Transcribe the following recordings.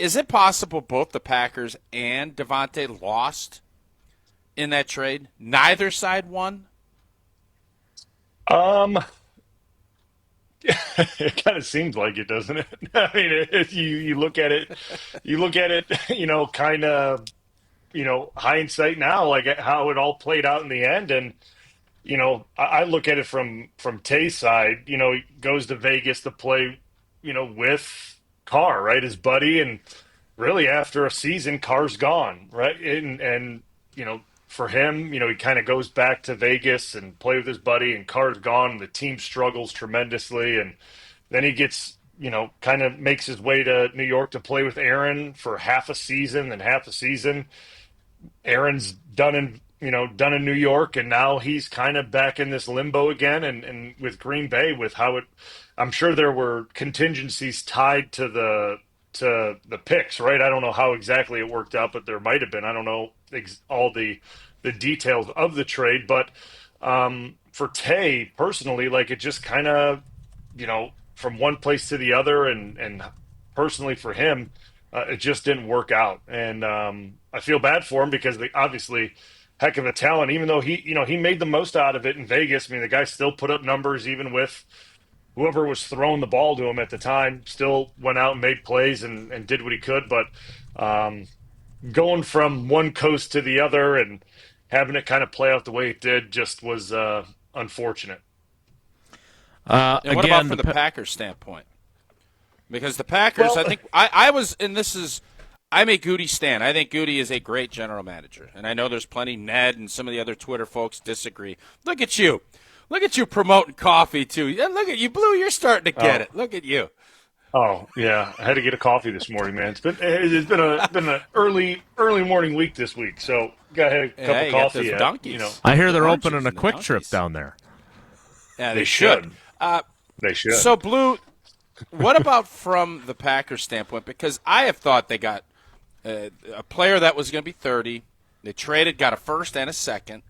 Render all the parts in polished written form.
is it possible both the Packers and Davante lost in that trade? Neither side won? Um, it kind of seems like it, doesn't it? I mean, if you look at it, kind of, hindsight now, like how it all played out in the end. And I look at it from Tay's side. He goes to Vegas to play, with Carr, right, his buddy, and really after a season, Carr's gone, right, and for him, he kind of goes back to Vegas and play with his buddy, and Carr's gone, and the team struggles tremendously, and then he gets. Kind of makes his way to New York to play with Aaron for half a season, then half a season. Aaron's done in New York, and now he's kind of back in this limbo again, and with Green Bay, with how it, I'm sure there were contingencies tied to the picks, right? I don't know how exactly it worked out, but there might have been. I don't know all the details of the trade, but for Tay personally, like it just kind of, from one place to the other, and personally for him, it just didn't work out, and I feel bad for him because they obviously heck of a talent. Even though he made the most out of it in Vegas. I mean, the guy still put up numbers even with whoever was throwing the ball to him at the time. Still went out and made plays and did what he could. But um, going from one coast to the other and having it kind of play out the way it did just was unfortunate. And what about Again, from the Packers standpoint? Because the Packers, Well, I think I was, and this is, I'm a Goody stan. I think Goody is a great general manager, and I know there's plenty. Ned and some of the other Twitter folks disagree. Look at you promoting coffee too. Yeah, look at you, Blue. You're starting to get oh, it. Look at you. oh yeah, I had to get a coffee this morning, man. It's been an early morning week this week, so got a cup Yeah, of you got those coffee. donkeys, I hear they're oranges opening a and the quick trip donkeys. down there. Yeah, they They should. should. Uh, They should. so, Blue, what about from the Packers standpoint? Because I have thought they got a player that was going to be 30. They traded, got a first and a second.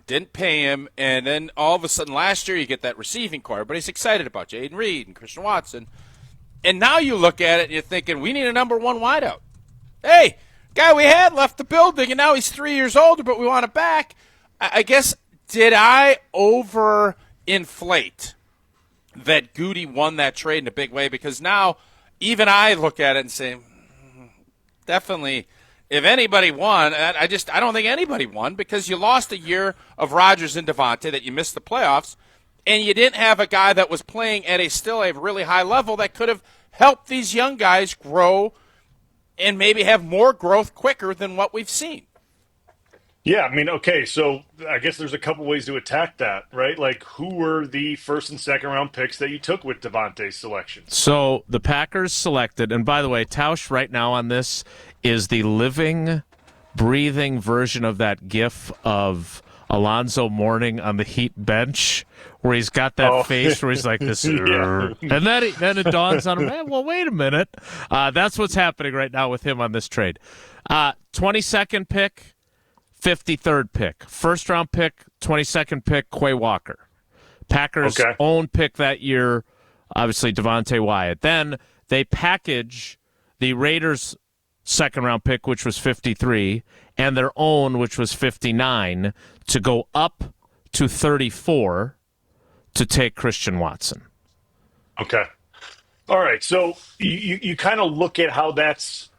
Didn't pay him, and then all of a sudden last year you get that receiving core. Everybody's excited about Jaden Reed and Christian Watson. And now you look at it and you're thinking, we need a number one wideout. Hey, guy we had left the building, and now he's 3 years older, but we want it back. I guess, did I overinflate that Goody won that trade in a big way? Because now even I look at it and say, definitely, if anybody won, I don't think anybody won, because you lost a year of Rodgers and Davante that you missed the playoffs, and you didn't have a guy that was playing at still a really high level that could have helped these young guys grow and maybe have more growth quicker than what we've seen. Yeah, I mean, okay, so I guess there's a couple ways to attack that, right? Like, who were the first and second round picks that you took with Davante's selections? So the Packers selected, and by the way, Tausch right now on this is the living, breathing version of that GIF of Alonzo Mourning on the Heat bench, where he's got that Oh, face where he's like this, yeah. and then it dawns on him. Well, wait a minute, that's what's happening right now with him on this trade. 22nd pick, 53rd pick, first round pick, 22nd pick, Quay Walker. Packers' Okay. own pick that year, obviously Devontae Wyatt. Then they package the Raiders' second round pick, which was 53, and their own, which was 59, to go up to 34 to take Christian Watson. Okay. All right. So you kind of look at how that's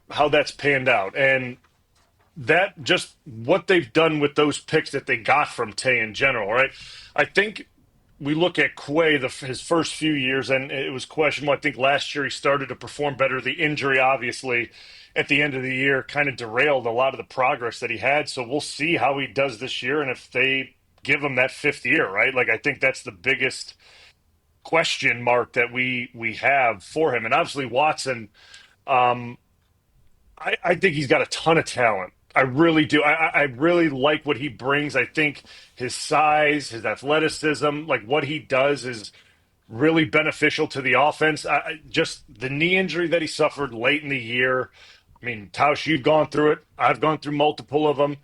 panned out, and that just what they've done with those picks that they got from Tay in general, right? I think we look at Quay his first few years, and it was questionable. I think last year he started to perform better. The injury, obviously, at the end of the year, kind of derailed a lot of the progress that he had. So we'll see how he does this year, and if they give him that fifth year, right? Like I think that's the biggest question mark that we have for him. And obviously Watson, um, I think he's got a ton of talent. I really do. I really like what he brings. I think his size, his athleticism, like what he does is really beneficial to the offense. Just the knee injury that he suffered late in the year. I mean, Tausch, you've gone through it. I've gone through multiple of them.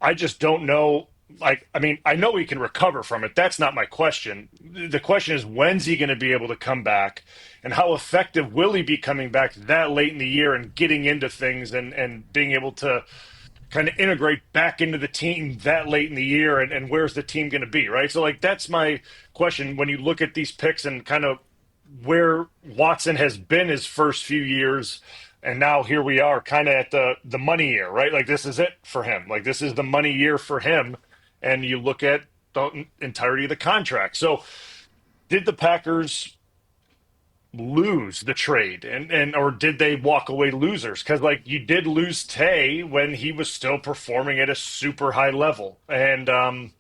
I just don't know. like, I mean, I know he can recover from it. That's not my question. The question is, when's he going to be able to come back, and how effective will he be coming back that late in the year and getting into things and being able to kind of integrate back into the team that late in the year, and where's the team going to be, right? So, like, that's my question when you look at these picks and kind of where Watson has been his first few years, and now here we are kind of at the money year, right? Like, this is it for him. Like, this is the money year for him, and you look at the entirety of the contract. So did the Packers lose the trade, and or did they walk away losers? Because, like, you did lose Tay when he was still performing at a super high level, and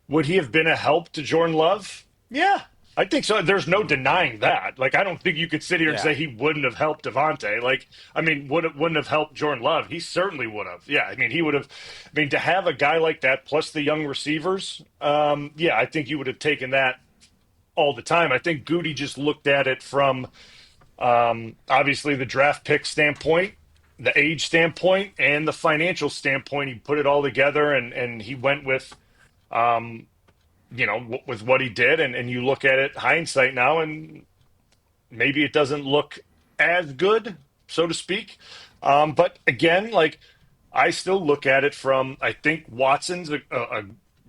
would he have been a help to Jordan Love? Yeah, I think so. There's no denying that. Like, I don't think you could sit here and Yeah. say he wouldn't have helped Davante. Like, I mean, wouldn't have helped Jordan Love? He certainly would have. Yeah, I mean, he would have. I mean, to have a guy like that plus the young receivers, yeah, I think you would have taken that all the time. I think Goody just looked at it from obviously the draft pick standpoint, the age standpoint, and the financial standpoint. He put it all together, and he went with with what he did, and you look at it hindsight now, and maybe it doesn't look as good, so to speak. But again, like, I still look at it from, I think Watson's a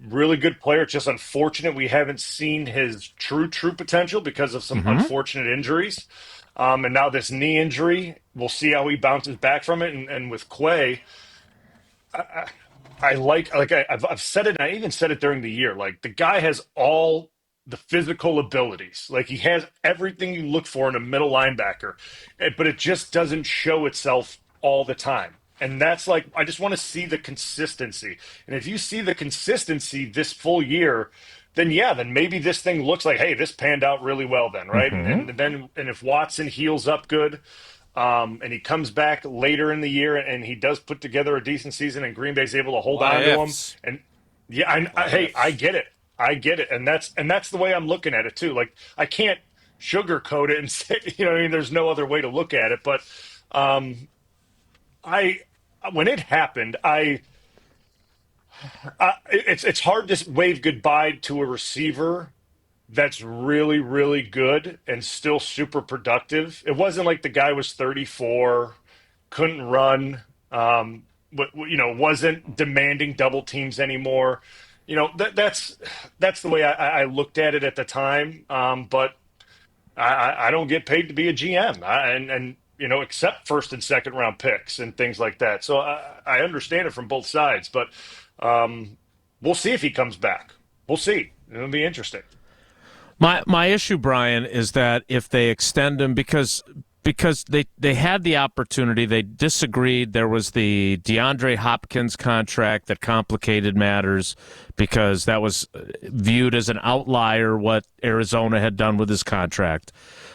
really good player. It's just unfortunate we haven't seen his true potential because of some unfortunate injuries. And now this knee injury, we'll see how he bounces back from it. And with Quay, I've said it, and I even said it during the year. Like, the guy has all the physical abilities. Like, he has everything you look for in a middle linebacker, but it just doesn't show itself all the time. And that's, like, I just want to see the consistency. And if you see the consistency this full year, then maybe this thing looks like, hey, this panned out really well then, right? And if Watson heals up good, and he comes back later in the year and he does put together a decent season, and Green Bay's able to hold on to him. And yeah, hey, I get it. And that's the way I'm looking at it too. Like, I can't sugarcoat it and say, I mean, there's no other way to look at it. But when it happened, it's hard to wave goodbye to a receiver that's really, really good and still super productive. It wasn't like the guy was 34, couldn't run, wasn't demanding double teams anymore. That's the way I looked at it at the time. But I don't get paid to be a GM, and except first and second round picks and things like that. So I understand it from both sides, but we'll see if he comes back. We'll see. It'll be interesting. My issue, Brian, is that if they extend him, because they had the opportunity, they disagreed. There was the DeAndre Hopkins contract that complicated matters because that was viewed as an outlier what Arizona had done with his contract.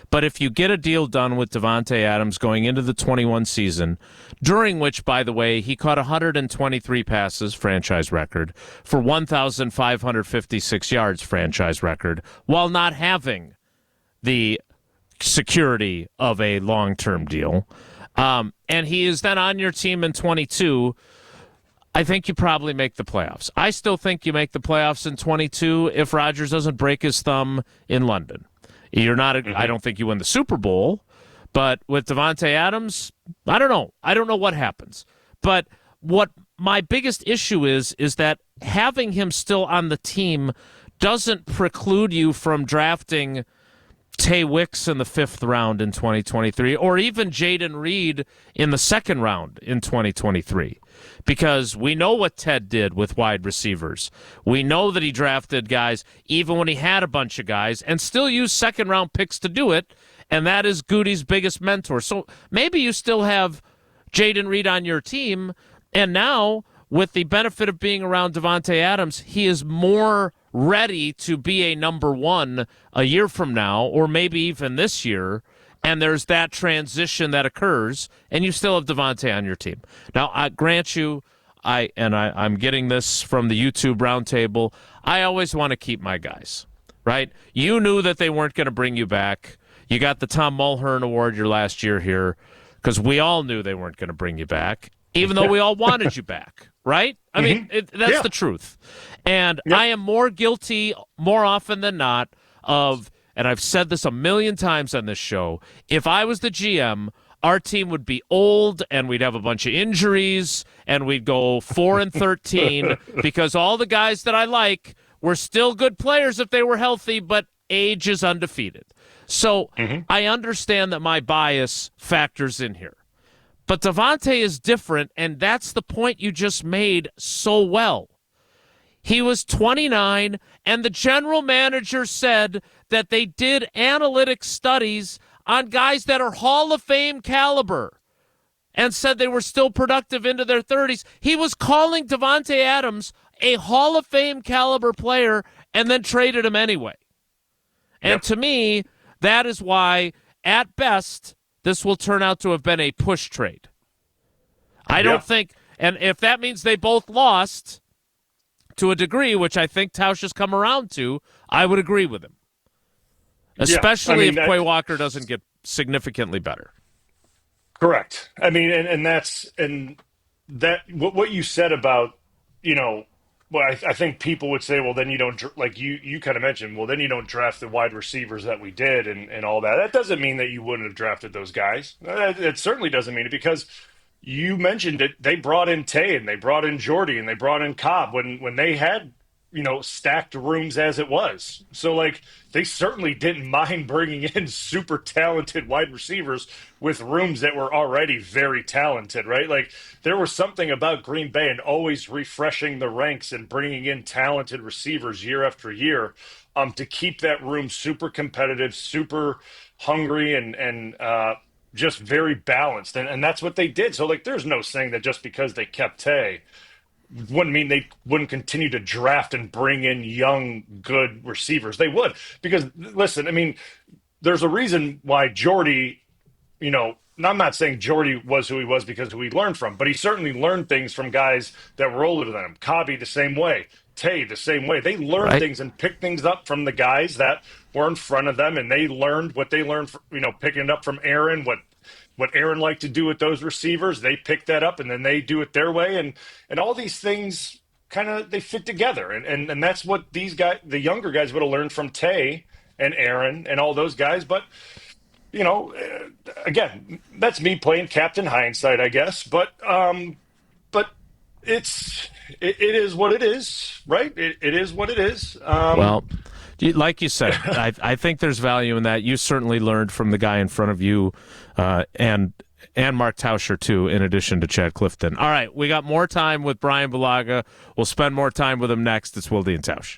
But if you get a deal done with Davante Adams going into the 21 season, during which, by the way, he caught 123 passes, franchise record, for 1,556 yards, franchise record, while not having the security of a long-term deal, and he is then on your team in 22, I think you probably make the playoffs. I still think you make the playoffs in 22 if Rodgers doesn't break his thumb in London. You're not. I don't think you win the Super Bowl, but with Davante Adams, I don't know. I don't know what happens. But what my biggest issue is that having him still on the team doesn't preclude you from drafting Tay Wicks in the 5th round in 2023, or even Jaden Reed in the 2nd round in 2023, because we know what Ted did with wide receivers. We know that he drafted guys even when he had a bunch of guys and still used 2nd round picks to do it, and that is Goody's biggest mentor. So maybe you still have Jaden Reed on your team, and now with the benefit of being around Davante Adams, he is more ready to be a number one a year from now, or maybe even this year, and there's that transition that occurs, and you still have Davante on your team. Now, I grant you, I'm getting this from the YouTube roundtable, I always want to keep my guys, right? You knew that they weren't going to bring you back. You got the Tom Mulhern Award your last year here, because we all knew they weren't going to bring you back. even though we all wanted you back, right? I mean, that's the truth. And I am more guilty more often than not of, and I've said this a million times on this show, if I was the GM, our team would be old and we'd have a bunch of injuries and we'd go 4-13 because all the guys that I like were still good players if they were healthy, but age is undefeated. So I understand that my bias factors in here. But Davante is different, and that's the point you just made so well. He was 29, and the general manager said that they did analytic studies on guys that are Hall of Fame caliber and said they were still productive into their 30s. He was calling Davante Adams a Hall of Fame caliber player and then traded him anyway. And to me, that is why, at best, this will turn out to have been a push trade. I don't think, and if that means they both lost to a degree, which I think Tausch has come around to, I would agree with him. Especially if Quay Walker doesn't get significantly better. Correct. I mean, and that what you said about, well, I think people would say, well, then you don't, like you kind of mentioned, well, then you don't draft the wide receivers that we did and all that. That doesn't mean that you wouldn't have drafted those guys. It certainly doesn't mean it, because you mentioned it. They brought in Tay and they brought in Jordy and they brought in Cobb when they had, stacked rooms as it was. So, like, they certainly didn't mind bringing in super talented wide receivers with rooms that were already very talented, right? Like, there was something about Green Bay and always refreshing the ranks and bringing in talented receivers year after year to keep that room super competitive, super hungry, and just very balanced. And that's what they did. So, like, there's no saying that just because they kept Tay wouldn't mean they wouldn't continue to draft and bring in young, good receivers. They would. Because, listen, I mean, there's a reason why Jordy, I'm not saying Jordy was who he was because who he learned from, but he certainly learned things from guys that were older than him. Cobby the same way. Tay the same way. They learned things and picked things up from the guys that were in front of them, and they learned what they learned, picking it up from Aaron, what Aaron liked to do with those receivers. They pick that up and then they do it their way. And all these things kind of, they fit together. And that's what these guys, the younger guys, would have learned from Tay and Aaron and all those guys. But, again, that's me playing Captain Hindsight, I guess. But it is what it is, right? It is what it is. Well, like you said, I think there's value in that. You certainly learned from the guy in front of you, and Mark Tauscher, too, in addition to Chad Clifton. All right, we got more time with Bryan Bulaga. We'll spend more time with him next. It's Wilde and Tausch.